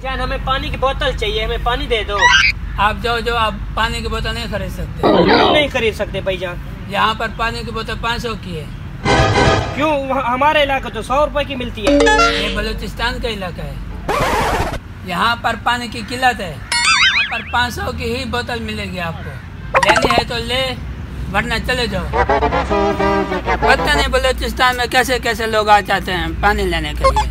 जान हमें पानी की बोतल चाहिए, हमें पानी दे दो। आप जाओ, आप पानी की बोतल नहीं खरीद सकते। क्यों नहीं खरीद सकते भाईजान? यहाँ पर पानी की बोतल 500 की है। क्यों? हमारे इलाके तो 100 रुपए की मिलती है। ये बलूचिस्तान का इलाका है, यहाँ पर पानी की किल्लत है। यहाँ पर 500 की ही बोतल मिलेगी आपको। लेनी है तो ले, वरना चले जाओ। पता नहीं बलूचिस्तान में कैसे कैसे लोग आ जाते हैं पानी लेने के लिए।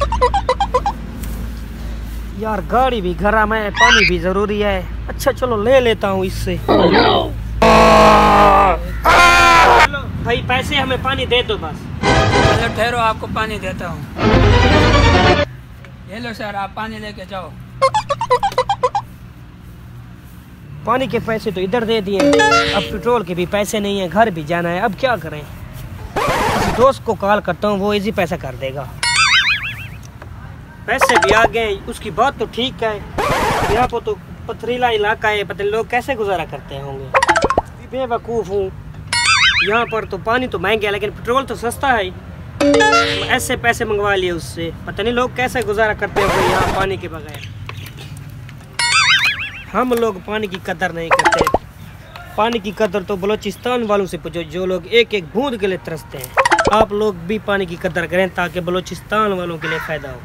यार गाड़ी भी गरम है, पानी भी जरूरी है। अच्छा चलो ले लेता हूँ इससे। चलो भाई पैसे हमें पानी दे दो बस। चलो ठहरो, आपको पानी देता हूँ। ये लो सर, आप पानी लेके जाओ। पानी के पैसे तो इधर दे दिए, अब पेट्रोल के भी पैसे नहीं है, घर भी जाना है, अब क्या करें? किसी दोस्त को कॉल करता हूँ, वो इजी पैसा कर देगा। पैसे भी आ गए, उसकी बात तो ठीक है। यहाँ पर तो पथरीला इलाका है, पता नहीं लोग कैसे गुजारा करते होंगे। बेवकूफ़ हूँ। यहाँ पर तो पानी तो महंगा है लेकिन पेट्रोल तो सस्ता है। ऐसे पैसे मंगवा लिए उससे, पता नहीं लोग कैसे गुजारा करते होंगे यहाँ पानी के बगैर। हम लोग पानी की कदर नहीं करते। पानी की कदर तो बलूचिस्तान वालों से पूछो, जो लोग एक एक बूंद के लिए तरसते हैं। आप लोग भी पानी की कदर करें ताकि बलूचिस्तान वालों के लिए फ़ायदा हो।